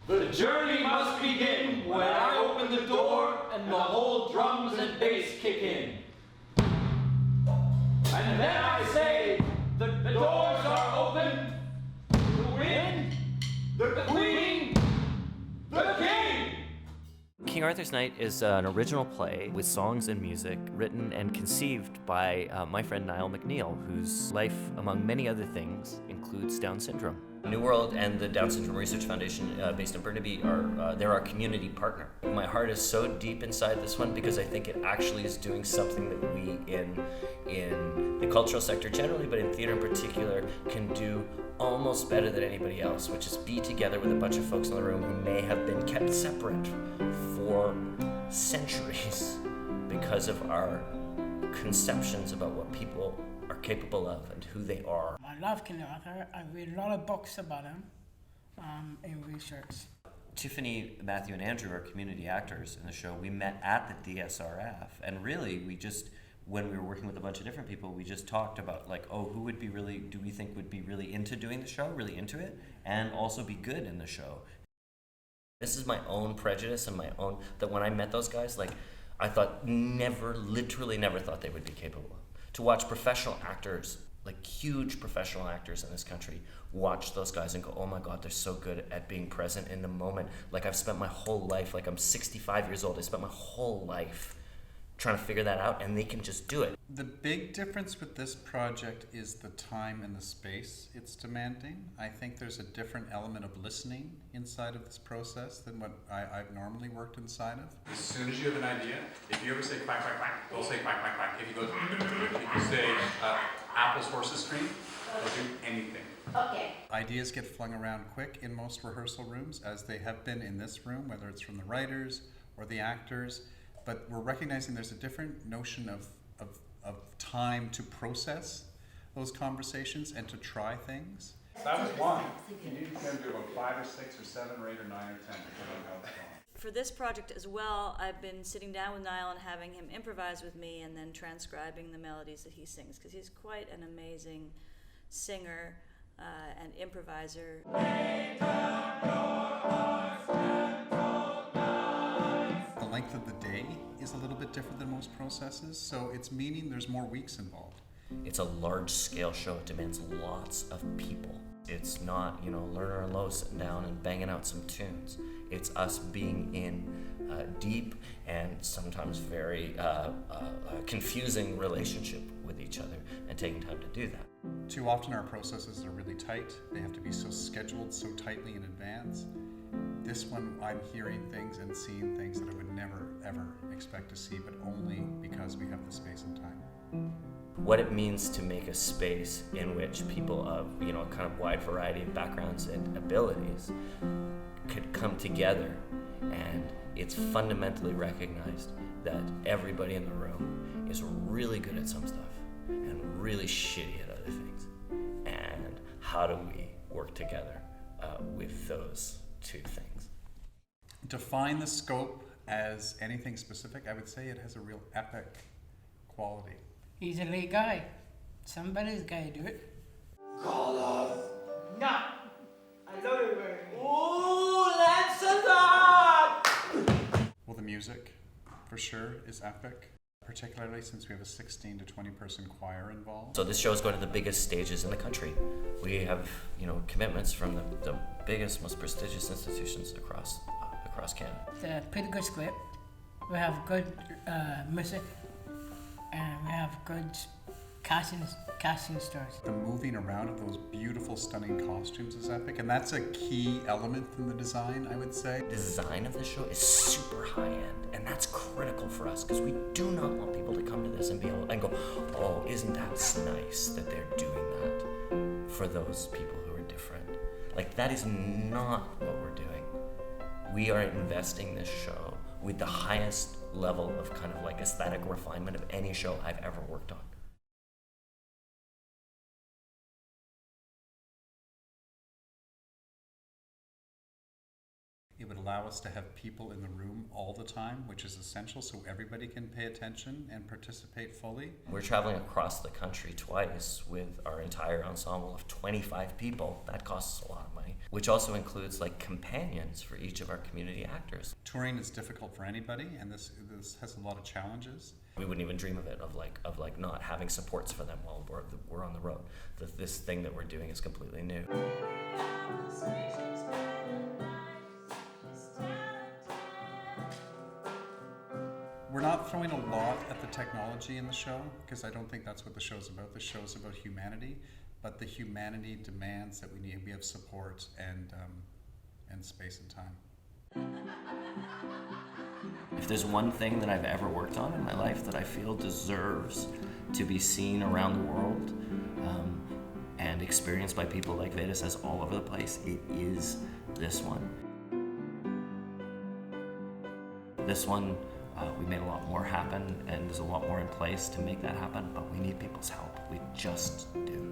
The journey must begin when I open the door and the whole drums and bass kick in. And then I say, the doors are open, the wind, the queen, the king! King Arthur's Night is an original play with songs and music written and conceived by my friend Niall McNeil, whose life, among many other things, includes Down syndrome. Neworld and the Down Syndrome Research Foundation based in Burnaby they're our community partner. My heart is so deep inside this one because I think it actually is doing something that we in the cultural sector generally, but in theater in particular, can do almost better than anybody else, which is be together with a bunch of folks in the room who may have been kept separate for centuries because of our conceptions about what people are capable of and who they are. I love King Arthur. I read a lot of books about him in research. Tiffany, Matthew, and Andrew are community actors in the show. We met at the DSRF, and really we just, when we were working with a bunch of different people, we just talked about like, oh, who would be really, do we think would be really into doing the show, really into it, and also be good in the show. This is my own prejudice and my own, that when I met those guys, like, I thought literally never thought they would be capable. To watch professional actors, like huge professional actors in this country, watch those guys and go, oh my God, they're so good at being present in the moment. Like I've spent my whole life, like I'm 65 years old, I spent my whole life trying to figure that out, and they can just do it. The big difference with this project is the time and the space it's demanding. I think there's a different element of listening inside of this process than what I've normally worked inside of. As soon as you have an idea, if you ever say quack, quack, quack, they'll say quack, quack, quack. If you go, if you say apples, horses, cream, they'll do anything. Okay. Ideas get flung around quick in most rehearsal rooms, as they have been in this room, whether it's from the writers or the actors. But we're recognizing there's a different notion of time to process those conversations and to try things. That was one. You need to do about 5 or 6 or 7 or 8 or 9 or 10, depending on how it's going. For this project as well, I've been sitting down with Niall and having him improvise with me and then transcribing the melodies that he sings, because he's quite an amazing singer and improviser. The length of the day is a little bit different than most processes, so it's meaning there's more weeks involved. It's a large-scale show. It demands lots of people. It's not, Lerner and Lowe sitting down and banging out some tunes. It's us being in deep and sometimes very confusing relationship with each other and taking time to do that. Too often our processes are really tight. They have to be so scheduled so tightly in advance. This one, I'm hearing things and seeing things that I would never, ever expect to see, but only because we have the space and time. What it means to make a space in which people of, kind of wide variety of backgrounds and abilities could come together, and it's fundamentally recognized that everybody in the room is really good at some stuff and really shitty at other things. And how do we work together with those two things? Define the scope as anything specific. I would say it has a real epic quality. He's a lead guy. Somebody's gotta do it. Call off. No! I love it very much. Ooh, Lancelot! Well, the music, for sure, is epic, particularly since we have a 16 to 20 person choir involved. So this show is going to the biggest stages in the country. We have, commitments from the biggest, most prestigious institutions across Canada. It's a pretty good script. We have good music, and we have good casting stars. The moving around of those beautiful, stunning costumes is epic, and that's a key element in the design, I would say. The design of the show is super high end, and that's critical for us because we do not want people to come to this and be able and go, oh, isn't that nice that they're doing that for those people who are different. Like, that is not what we're doing. We are investing this show with the highest level of kind of like aesthetic refinement of any show I've ever worked on. It would allow us to have people in the room all the time, which is essential so everybody can pay attention and participate fully. We're traveling across the country twice with our entire ensemble of 25 people. That costs a lot of money, which also includes like companions for each of our community actors. Touring is difficult for anybody, and this has a lot of challenges. We wouldn't even dream of it, of not having supports for them while we're on the road. This thing that we're doing is completely new. We're not throwing a lot at the technology in the show, because I don't think that's what the show's about. The show's about humanity, but the humanity demands that we have support and space and time. If there's one thing that I've ever worked on in my life that I feel deserves to be seen around the world and experienced by people like Veda says all over the place, it is this one. This one, we made a lot more happen, and there's a lot more in place to make that happen, but we need people's help. We just do.